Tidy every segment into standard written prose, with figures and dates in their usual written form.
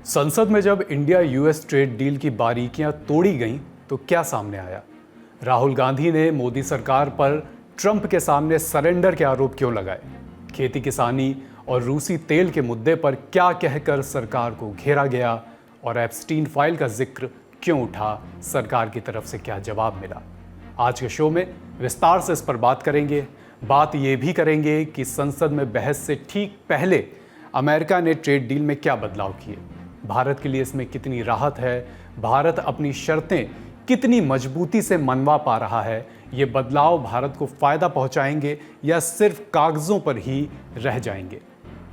संसद में जब इंडिया यूएस ट्रेड डील की बारीकियां तोड़ी गईं तो क्या सामने आया? राहुल गांधी ने मोदी सरकार पर ट्रंप के सामने सरेंडर के आरोप क्यों लगाए? खेती किसानी और रूसी तेल के मुद्दे पर क्या कहकर सरकार को घेरा गया? और एप्स्टीन फाइल का जिक्र क्यों उठा? सरकार की तरफ से क्या जवाब मिला? आज के शो में विस्तार से इस पर बात करेंगे। बात ये भी करेंगे कि संसद में बहस से ठीक पहले अमेरिका ने ट्रेड डील में क्या बदलाव किए, भारत के लिए इसमें कितनी राहत है, भारत अपनी शर्तें कितनी मजबूती से मनवा पा रहा है, ये बदलाव भारत को फायदा पहुंचाएंगे या सिर्फ कागजों पर ही रह जाएंगे?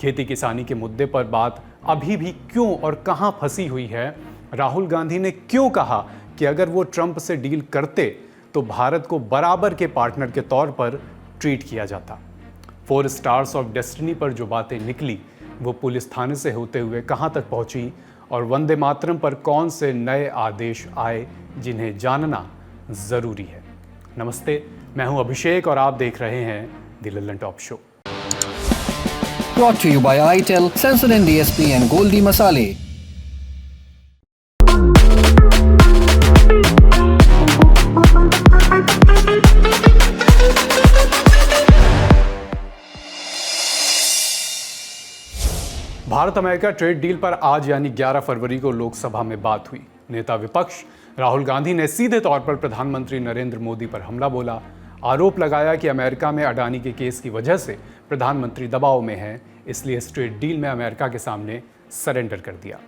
खेती किसानी के मुद्दे पर बात अभी भी क्यों और कहां फंसी हुई है? राहुल गांधी ने क्यों कहा कि अगर वो ट्रंप से डील करते तो भारत को बराबर के पार्टनर के तौर पर ट्रीट किया जाता? 4 स्टार्स ऑफ डेस्टिनी पर जो बातें निकली वो पुलिस थाने से होते हुए कहां तक पहुंची, और वंदे मातरम पर कौन से नए आदेश आए जिन्हें जानना जरूरी है। नमस्ते, मैं हूं अभिषेक और आप देख रहे हैं the Lallan top show. Brought to you by ITEL, Sensodyne DSP and Goldie Masale. Bharat America trade deal पर आज यानी 11 फरवरी को लोकसभा में बात हुई। नेता विपक्ष राहुल गांधी ने सीधे तौर पर प्रधानमंत्री नरेंद्र मोदी पर हमला बोला। आरोप लगाया कि अमेरिका में अडानी के केस की वजह से प्रधानमंत्री दबाव में हैं, इसलिए इस ट्रेड डील में अमेरिका के सामने सरेंडर कर दिया।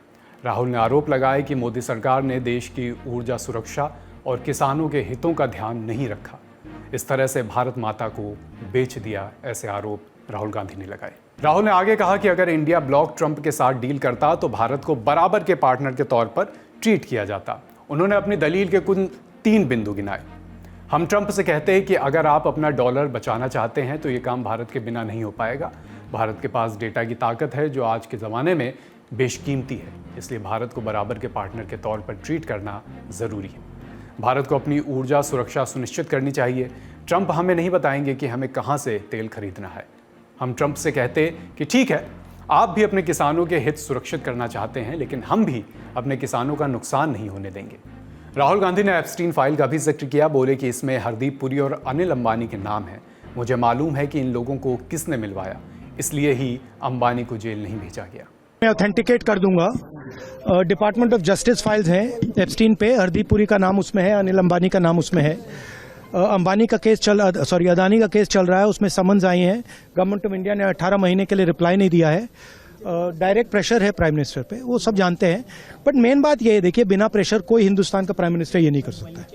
राहुल ने आरोप लगाया कि मोदी सरकार ने देश की ऊर्जा सुरक्षा और किसानों के हितों का ध्यान नहीं रखा, इस तरह से भारत माता को बेच दिया। ऐसे आरोप राहुल गांधी ने लगाए। राहुल ने आगे कहा कि अगर इंडिया ब्लॉक ट्रंप के साथ डील करता तो भारत को बराबर के पार्टनर के तौर पर ट्रीट किया जाता। उन्होंने अपनी दलील के कुल 3 बिंदु गिनाए। हम ट्रंप से कहते हैं कि अगर आप अपना डॉलर बचाना चाहते हैं तो ये काम भारत के बिना नहीं हो पाएगा। भारत के पास डेटा की ताकत है जो आज के ज़माने में बेशकीमती है, इसलिए भारत को बराबर के पार्टनर के तौर पर ट्रीट करना ज़रूरी है। भारत को अपनी ऊर्जा सुरक्षा सुनिश्चित करनी चाहिए। ट्रंप हमें नहीं बताएंगे कि हमें कहाँ से तेल खरीदना है। हम ट्रंप से कहते कि ठीक है, आप भी अपने किसानों के हित सुरक्षित करना चाहते हैं, लेकिन हम भी अपने किसानों का नुकसान नहीं होने देंगे। राहुल गांधी ने एप्स्टीन फाइल का भी जिक्र किया। बोले कि इसमें हरदीप पुरी और अनिल अंबानी के नाम हैं। मुझे मालूम है कि इन लोगों को किसने मिलवाया, इसलिए ही अंबानी को जेल नहीं भेजा गया। मैं ऑथेंटिकेट कर दूंगा। डिपार्टमेंट ऑफ जस्टिस फाइल्स हैं एप्स्टीन पे। हरदीप पुरी का नाम उसमें है, अनिल अंबानी का नाम उसमें है। अंबानी का केस अदानी का केस चल रहा है, उसमें समन्स आई हैं। गवर्नमेंट ऑफ इंडिया ने 18 महीने के लिए रिप्लाई नहीं दिया है। डायरेक्ट प्रेशर है प्राइम मिनिस्टर पे, वो सब जानते हैं। बट मेन बात ये है, देखिए, बिना प्रेशर कोई हिंदुस्तान का प्राइम मिनिस्टर ये नहीं कर सकता है।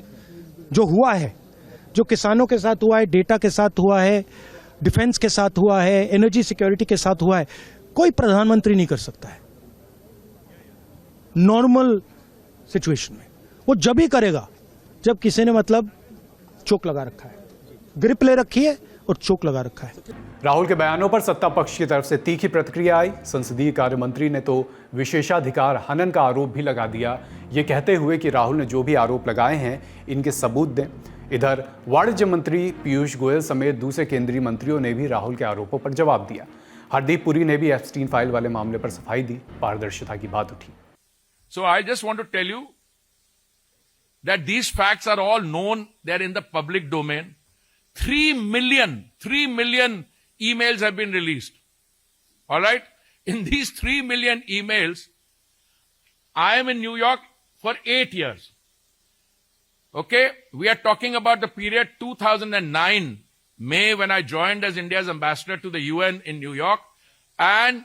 जो हुआ है, जो किसानों के साथ हुआ है, डेटा के साथ हुआ है, डिफेंस के साथ हुआ है, एनर्जी सिक्योरिटी के साथ हुआ है, कोई प्रधानमंत्री नहीं कर सकता है नॉर्मल सिचुएशन में। वो जब ही करेगा जब किसी ने मतलब चोक लगा रखा है, ग्रिप ले रखी है और चोक लगा रखा है। राहुल के बयानों पर सत्ता पक्ष की तरफ से तीखी प्रतिक्रिया आई। संसदीय कार्य मंत्री ने तो विशेषाधिकार हनन का आरोप भी लगा दिया, ये कहते हुए कि राहुल ने जो भी आरोप लगाए हैं इनके सबूत दें। इधर वाणिज्य मंत्री पीयूष गोयल समेत दूसरे केंद्रीय मंत्रियों ने भी राहुल के आरोपों पर जवाब दिया। हरदीप पुरी ने भी एप्स्टीन फाइल वाले मामले पर सफाई दी। पारदर्शिता की बात उठी। So I just want to tell you that these facts are all known. They're in the public domain. 3 million emails have been released. All right? In these 3 million emails, I am in New York for 8 years. Okay? We are talking about the period 2009, May, when I joined as India's ambassador to the UN in New York, and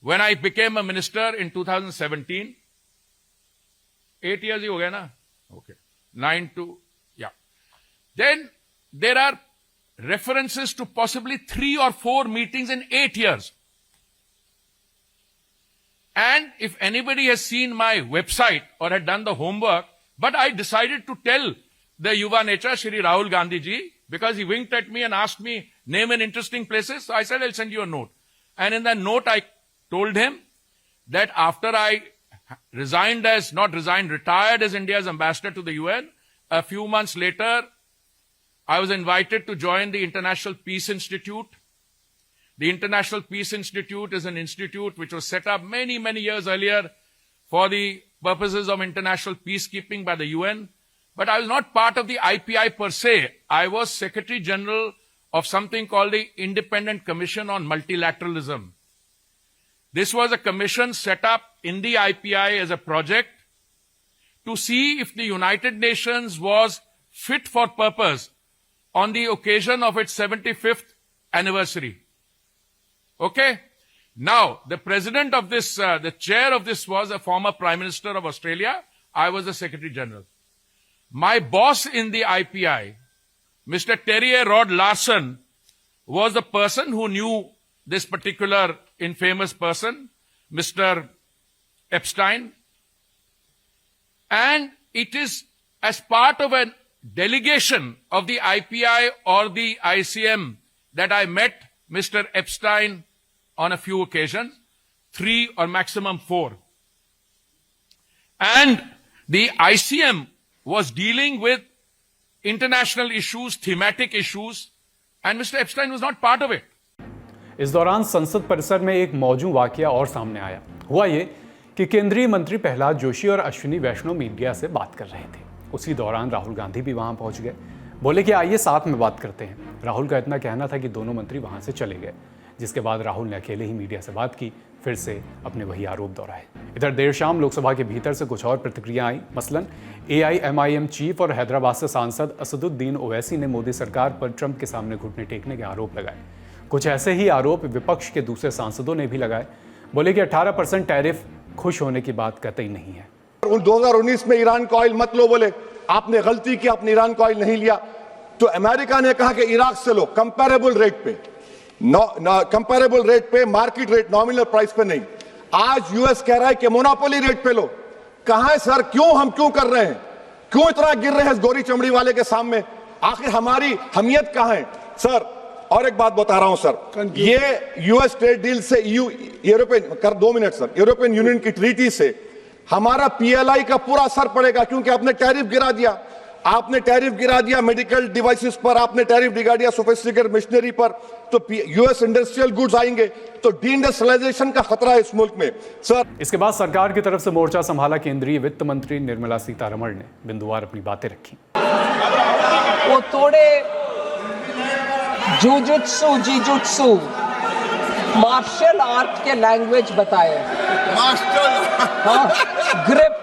when I became a minister in 2017. 8 years ही हो गया ना? Okay. 9 to, yeah. Then there are references to possibly 3 or 4 meetings in 8 years. And if anybody has seen my website or had done the homework, but I decided to tell the Yuva Netra, Shri Rahul Gandhi ji, because he winked at me and asked me, name an interesting places. So I said, I'll send you a note. And in that note, I told him that after I retired as India's ambassador to the UN, a few months later, I was invited to join the International Peace Institute. The International Peace Institute is an institute which was set up many, many years earlier for the purposes of international peacekeeping by the UN, but I was not part of the IPI per se. I was Secretary General of something called the Independent Commission on Multilateralism. This was a commission set up in the IPI as a project to see if the United Nations was fit for purpose on the occasion of its 75th anniversary. Okay? Now, the president of this, the chair of this was a former Prime Minister of Australia. I was the Secretary General. My boss in the IPI, Mr. Terry Rod Larson, was the person who knew this particular infamous person, Mr. Epstein. And it is as part of a delegation of the IPI or the ICM that I met Mr. Epstein on a few occasions, 3 or maximum 4. And the ICM was dealing with international issues, thematic issues, and Mr. Epstein was not part of it. इस दौरान संसद परिसर में एक मौजूद वाकया और सामने आया। हुआ ये कि केंद्रीय मंत्री प्रहलाद जोशी और अश्विनी वैष्णव मीडिया से बात कर रहे थे। उसी दौरान राहुल गांधी भी वहां पहुंच गए। बोले कि आइए साथ में बात करते हैं। राहुल का इतना कहना था कि दोनों मंत्री वहां से चले गए, जिसके बाद राहुल ने अकेले ही मीडिया से बात की, फिर से अपने वही आरोप दोहराए। इधर देर शाम लोकसभा के भीतर से कुछ और प्रतिक्रिया आई। मसलन AIMIM चीफ और हैदराबाद से सांसद असदुद्दीन ओवैसी ने मोदी सरकार पर ट्रंप के सामने घुटने टेकने के आरोप लगाए। कुछ ऐसे ही आरोप विपक्ष के दूसरे सांसदों ने भी लगाए। बोले कि 18% टैरिफ खुश होने की बात कतई नहीं है। 2019 में ईरान का ऑयल मत लो, बोले आपने गलती की, आपने ईरान का ऑयल नहीं लिया। तो अमेरिका ने कहा कि इराक से लो, कंपैरेबल रेट पे, कंपैरेबल रेट पे, मार्केट रेट, नॉमिनल प्राइस पे नहीं। आज यूएस कह रहा है कि मोनोपोली रेट पे लो। कहां है सर? हम क्यों कर रहे हैं? क्यों इतना गिर रहे हैं इस गोरी चमड़ी वाले के सामने? आखिर हमारी हमियत कहां है सर? और एक बात बता रहा हूं सर, ये यूएस ट्रेड डील से European 2 minute sir, European union की ट्रीटी से हमारा PLI का पूरा असर पड़ेगा, क्योंकि आपने टैरिफ गिरा दिया। आपने टैरिफ गिरा दिया मेडिकल डिवाइसेस पर, आपने टैरिफ गिरा दिया सोफिस्टिकेटेड मशीनरी पर, तो यूएस इंडस्ट्रियल गुड्स आएंगे, तो डीइंडस्ट्रियलाइजेशन का खतरा है इस मुल्क में सर। इसके बाद सरकार की तरफ से मोर्चा संभाला केंद्रीय वित्त मंत्री निर्मला सीतारमण ने बिंदुवार अपनी बातें रखी। वो थोड़े जीजुत्सु मार्शल आर्ट के लैंग्वेज बताए। ग्रिप,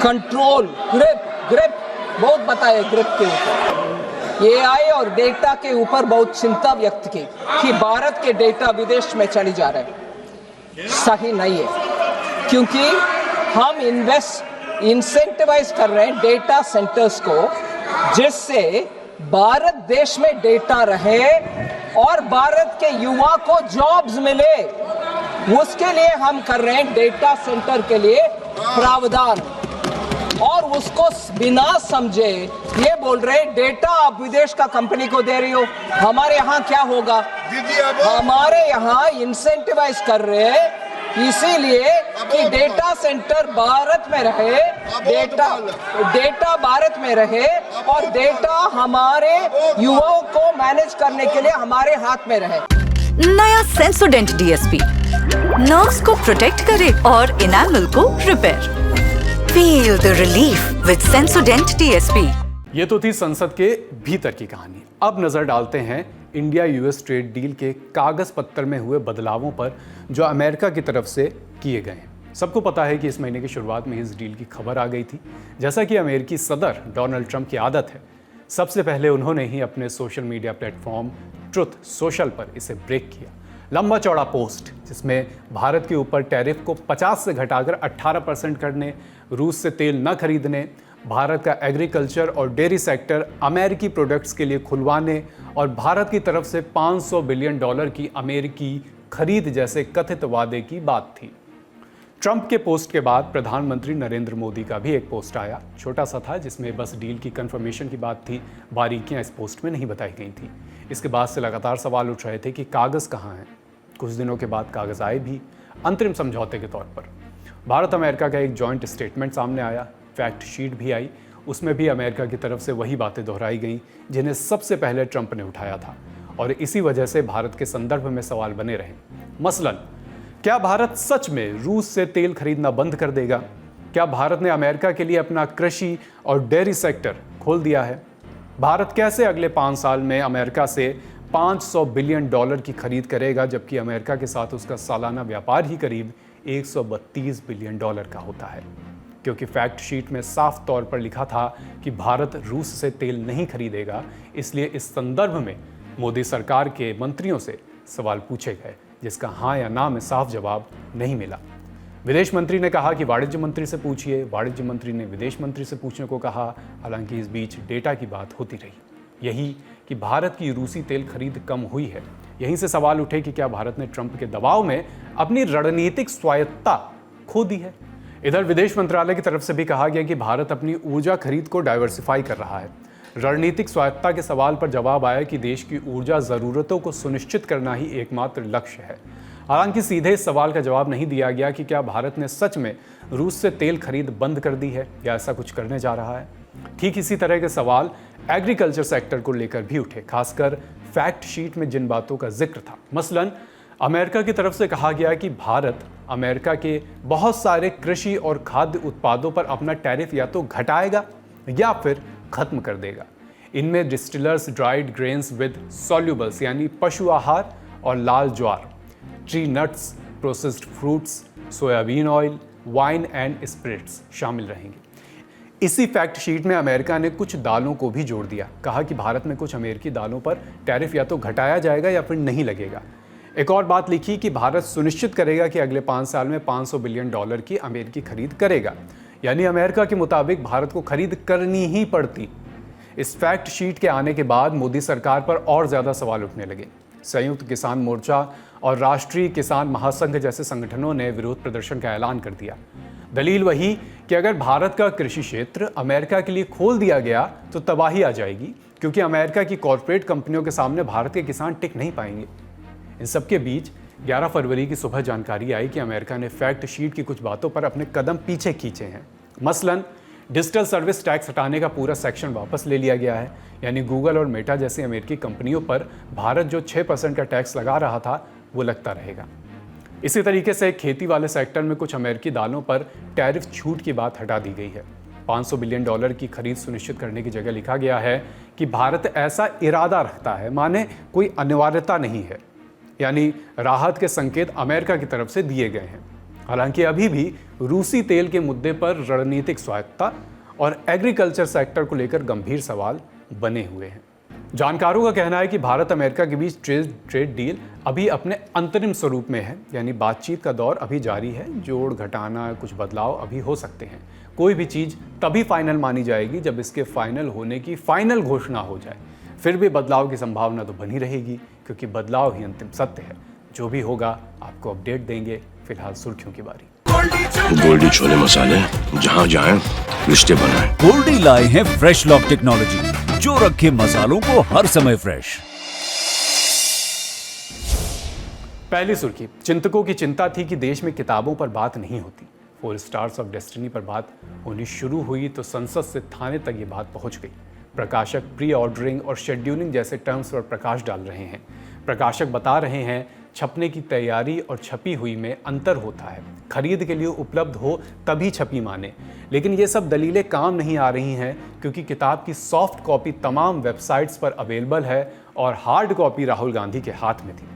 कंट्रोल, ग्रिप बहुत बताए। ग्रिप के ऊपर AI और डेटा के ऊपर बहुत चिंता व्यक्त की कि भारत के डेटा विदेश में चली जा रहे हैं। सही नहीं है, क्योंकि हम इंसेंटिवाइज कर रहे हैं डेटा सेंटर्स को, जिससे भारत देश में डेटा रहे और भारत के युवा को जॉब्स मिले। उसके लिए हम कर रहे हैं डेटा सेंटर के लिए प्रावधान, और उसको बिना समझे ये बोल रहे हैं डेटा आप विदेश का कंपनी को दे रही हो। हमारे यहाँ क्या होगा? हमारे यहाँ इंसेंटिवाइज कर रहे हैं इसीलिए कि डेटा सेंटर भारत में रहे, डेटा भारत में रहे और डेटा हमारे युवाओं को मैनेज करने के लिए हमारे हाथ में रहे। नया सेंसोडेंट DSP नर्व्स को प्रोटेक्ट करे और इनामल को repair. Feel the relief with सेंसोडेंट DSP। ये तो थी संसद के भीतर की कहानी। अब नजर डालते हैं इंडिया US ट्रेड डील के कागज पत्तर में हुए बदलावों पर जो अमेरिका की तरफ से किए गए हैं। सबको पता है कि इस महीने की शुरुआत में इस डील की खबर आ गई थी। जैसा कि अमेरिकी सदर डोनाल्ड ट्रंप की आदत है, सबसे पहले उन्होंने ही अपने social media platform truth social पर इसे ब्रेक किया। लंबा चौड़ा पोस्ट जिसमें भारत के ऊपर टैरिफ को 50 से घटाकर 18% करने, रूस से तेल न खरीदने, भारत का एग्रीकल्चर और डेयरी सेक्टर अमेरिकी प्रोडक्ट्स के लिए खुलवाने और भारत की तरफ से $500 बिलियन की अमेरिकी खरीद जैसे कथित वादे की बात थी। ट्रंप के पोस्ट के बाद प्रधानमंत्री नरेंद्र मोदी का भी एक पोस्ट आया। छोटा सा था, जिसमें बस डील की कंफर्मेशन की बात थी, बारीकियां इस पोस्ट में नहीं बताई गई थी। इसके बाद से लगातार सवाल उठ रहे थे कि कागज़ कहाँ हैं। कुछ दिनों के बाद कागज़ आए भी, अंतरिम समझौते के तौर पर। भारत अमेरिका का एक जॉइंट स्टेटमेंट सामने आया, फैक्ट शीट भी आई। उसमें भी अमेरिका की तरफ से वही बातें दोहराई गईं जिन्हें सबसे पहले ट्रंप ने उठाया था, और इसी वजह से भारत के संदर्भ में सवाल बने रहे। मसलन क्या भारत सच में रूस से तेल खरीदना बंद कर देगा? क्या भारत ने अमेरिका के लिए अपना कृषि और डेयरी सेक्टर खोल दिया है? भारत कैसे अगले 5 साल में अमेरिका से $500 बिलियन की खरीद करेगा, जबकि अमेरिका के साथ उसका सालाना व्यापार ही करीब $132 बिलियन का होता है? क्योंकि फैक्ट शीट में साफ तौर पर लिखा था कि भारत रूस से तेल नहीं खरीदेगा, इसलिए इस संदर्भ में मोदी सरकार के मंत्रियों से सवाल पूछे गए, जिसका हाँ या ना में साफ जवाब नहीं मिला। विदेश मंत्री ने कहा कि वाणिज्य मंत्री से पूछिए, वाणिज्य मंत्री ने विदेश मंत्री से पूछने को कहा। हालांकि इस बीच डेटा की बात होती रही, यही कि भारत की रूसी तेल खरीद कम हुई है। यहीं से सवाल उठे कि क्या भारत ने ट्रंप के दबाव में अपनी रणनीतिक स्वायत्तता खो दी है? इधर विदेश मंत्रालय की तरफ से भी कहा गया कि भारत अपनी ऊर्जा खरीद को डाइवर्सिफाई कर रहा है। रणनीतिक स्वायत्तता के सवाल पर जवाब आया कि देश की ऊर्जा जरूरतों को सुनिश्चित करना ही एकमात्र लक्ष्य है। हालांकि सीधे इस सवाल का जवाब नहीं दिया गया कि क्या भारत ने सच में रूस से तेल खरीद बंद कर दी है या ऐसा कुछ करने जा रहा है। ठीक इसी तरह के सवाल एग्रीकल्चर सेक्टर को लेकर भी उठे, खासकर फैक्ट शीट में जिन बातों का जिक्र था। मसलन अमेरिका की तरफ से कहा गया कि भारत अमेरिका के बहुत सारे कृषि और खाद्य उत्पादों पर अपना टैरिफ या तो घटाएगा या फिर खत्म कर देगा। इनमें distillers dried grains with solubles यानी पशु आहार और लाल ज्वार, tree nuts, processed fruits, soybean oil, wine and spirits शामिल रहेंगे। इसी फैक्ट शीट में अमेरिका ने कुछ दालों को भी जोड़ दिया। कहा कि भारत में कुछ अमेरिकी दालों पर टैरिफ या तो घटाया जाएगा या फिर नहीं लगेगा। एक और बात लिखी कि भारत सुनिश्चित करेगा कि अगले 5 साल में $500 बिलियन की अमेरिकी खरीद करेगा। यानी अमेरिका के मुताबिक भारत को खरीद करनी ही पड़ती। इस फैक्ट शीट के आने के बाद मोदी सरकार पर और ज्यादा सवाल उठने लगे। संयुक्त किसान मोर्चा और राष्ट्रीय किसान महासंघ जैसे संगठनों ने विरोध प्रदर्शन का ऐलान कर दिया। दलील वही कि अगर भारत का कृषि क्षेत्र अमेरिका के लिए खोल दिया गया तो तबाही आ जाएगी, क्योंकि अमेरिका की कॉरपोरेट कंपनियों के सामने भारत के किसान टिक नहीं पाएंगे। इन सबके बीच 11 फरवरी की सुबह जानकारी आई कि अमेरिका ने फैक्ट शीट की कुछ बातों पर अपने कदम पीछे खींचे हैं। मसलन डिजिटल सर्विस टैक्स हटाने का पूरा सेक्शन वापस ले लिया गया है, यानी गूगल और मेटा जैसी अमेरिकी कंपनियों पर भारत जो 6% का टैक्स लगा रहा था वो लगता रहेगा। इसी तरीके से खेती वाले सेक्टर में कुछ अमेरिकी दालों पर टैरिफ छूट की बात हटा दी गई है। $500 बिलियन की खरीद सुनिश्चित करने की जगह लिखा गया है कि भारत ऐसा इरादा रखता है, माने कोई अनिवार्यता नहीं है, यानी राहत के संकेत अमेरिका की तरफ से दिए गए हैं। हालांकि अभी भी रूसी तेल के मुद्दे पर रणनीतिक स्वायत्तता और एग्रीकल्चर सेक्टर को लेकर गंभीर सवाल बने हुए हैं। जानकारों का कहना है कि भारत अमेरिका के बीच ट्रेड डील अभी अपने अंतरिम स्वरूप में है, यानी बातचीत का दौर अभी जारी है। जोड़ घटाना कुछ बदलाव अभी हो सकते हैं। कोई भी चीज़ तभी फाइनल मानी जाएगी जब इसके फाइनल होने की फाइनल घोषणा हो जाए। फिर भी बदलाव की संभावना तो बनी रहेगी, क्योंकि बदलाव ही अंतिम सत्य है। जो भी होगा आपको अपडेट देंगे। फिलहाल सुर्खियों की बारी। गोल्डी छोले मसाले, जहाँ जाएं रिश्ते बनाएं। गोल्डी लाए हैं फ्रेश लॉक टेक्नोलॉजी, जो रखे मसालों को हर समय फ्रेश। पहली सुर्खी, चिंतकों की चिंता थी कि देश में किताबों पर बात नहीं होती। 4 स्टार्स ऑफ डेस्टिनी पर बात होनी शुरू हुई तो संसद से थाने तक ये बात पहुंच गई। प्रकाशक प्री ऑर्डरिंग और शेड्यूलिंग जैसे टर्म्स पर प्रकाश डाल रहे हैं। प्रकाशक बता रहे हैं छपने की तैयारी और छपी हुई में अंतर होता है। खरीद के लिए उपलब्ध हो तभी छपी माने। लेकिन ये सब दलीलें काम नहीं आ रही हैं, क्योंकि किताब की सॉफ्ट कॉपी तमाम वेबसाइट्स पर अवेलेबल है और हार्ड कॉपी राहुल गांधी के हाथ में थी।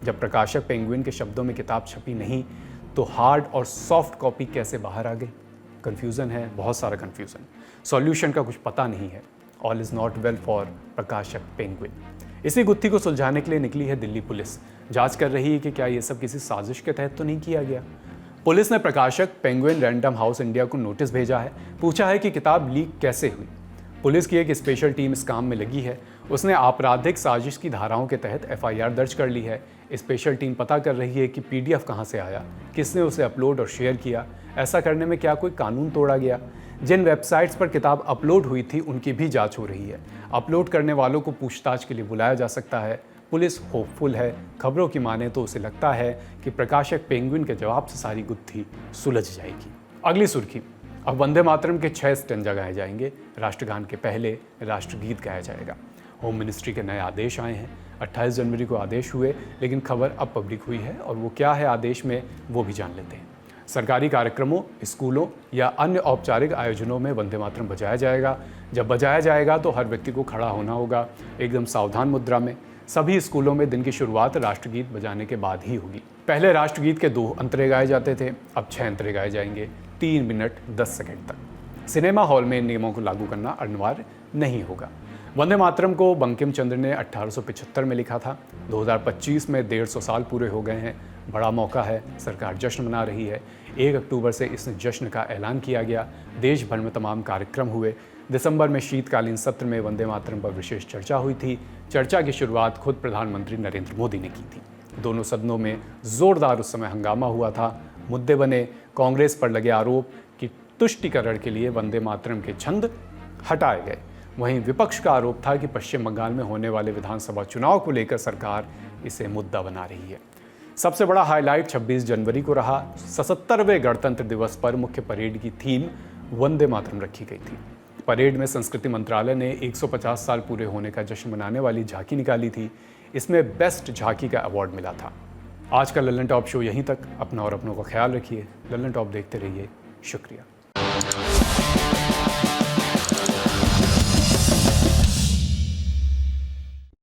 जब प्रकाशक पेंगुइन के शब्दों में किताब छपी नहीं तो हार्ड और सॉफ्ट कॉपी कैसे बाहर आ गई? कन्फ्यूज़न है, बहुत सारा कन्फ्यूज़न। सॉल्यूशन का कुछ पता नहीं है। All is not well for प्रकाशक पेंगुइन। इसी गुत्थी को सुलझाने के लिए निकली है दिल्ली पुलिस। जांच कर रही है कि क्या ये सब किसी साजिश के तहत तो नहीं किया गया। पुलिस ने प्रकाशक पेंगुइन रैंडम हाउस इंडिया को नोटिस भेजा है, पूछा है कि किताब लीक कैसे हुई। पुलिस की एक स्पेशल टीम इस काम में लगी है। उसने आपराधिक साजिश की धाराओं के तहत FIR दर्ज कर ली है। स्पेशल टीम पता कर रही है कि PDF कहाँ से आया, किसने उसे अपलोड और शेयर किया, ऐसा करने में क्या कोई कानून तोड़ा गया। जिन वेबसाइट्स पर किताब अपलोड हुई थी उनकी भी जांच हो रही है। अपलोड करने वालों को पूछताछ के लिए बुलाया जा सकता है। पुलिस होपफुल है। खबरों की माने तो उसे लगता है कि प्रकाशक पेंगुइन के जवाब से सारी गुत्थी सुलझ जाएगी। अगली सुर्खी, अब वंदे मातरम के 6 स्टैंजा गाए जाएंगे। राष्ट्रगान के पहले राष्ट्रगीत गाया जाएगा। होम मिनिस्ट्री के नए आदेश आए हैं। 28 जनवरी को आदेश हुए, लेकिन खबर अब पब्लिक हुई है और वो क्या है आदेश में वो भी जान लेते हैं। सरकारी कार्यक्रमों, स्कूलों या अन्य औपचारिक आयोजनों में वंदे मातरम बजाया जाएगा। जब बजाया जाएगा तो हर व्यक्ति को खड़ा होना होगा, एकदम सावधान मुद्रा में। सभी स्कूलों में दिन की शुरुआत राष्ट्रगीत बजाने के बाद ही होगी। पहले राष्ट्रगीत के 2 अंतरे गाए जाते थे, अब 6 अंतरे गाए जाएंगे, 3 मिनट 10 सेकंड तक। सिनेमा हॉल में इन नियमों को लागू करना अनिवार्य नहीं होगा। वंदे मातरम को बंकिम चंद्र ने 1875 में लिखा था। 2025 में 150 साल पूरे हो गए हैं। बड़ा मौका है, सरकार जश्न मना रही है। 1 अक्टूबर से इस जश्न का ऐलान किया गया। देश भर में तमाम कार्यक्रम हुए। दिसंबर में शीतकालीन सत्र में वंदे मातरम पर विशेष चर्चा हुई थी। चर्चा की शुरुआत खुद प्रधानमंत्री नरेंद्र मोदी ने की थी। दोनों सदनों में जोरदार उस समय हंगामा हुआ था। मुद्दे बने, कांग्रेस पर लगे आरोप कि तुष्टीकरण के लिए वंदे मातरम के छंद हटाए गए। वहीं विपक्ष का आरोप था कि पश्चिम बंगाल में होने वाले विधानसभा चुनाव को लेकर सरकार इसे मुद्दा बना रही है। सबसे बड़ा हाईलाइट 26 जनवरी को रहा। 77वें गणतंत्र दिवस पर मुख्य परेड की थीम वंदे मातरम रखी गई थी। परेड में संस्कृति मंत्रालय ने 150 साल पूरे होने का जश्न मनाने वाली झांकी निकाली थी। इसमें बेस्ट झांकी का अवार्ड मिला था। आज का लल्लन टॉप शो यहीं तक। अपना और अपनों का ख्याल रखिए। लल्लन टॉप देखते रहिए। शुक्रिया।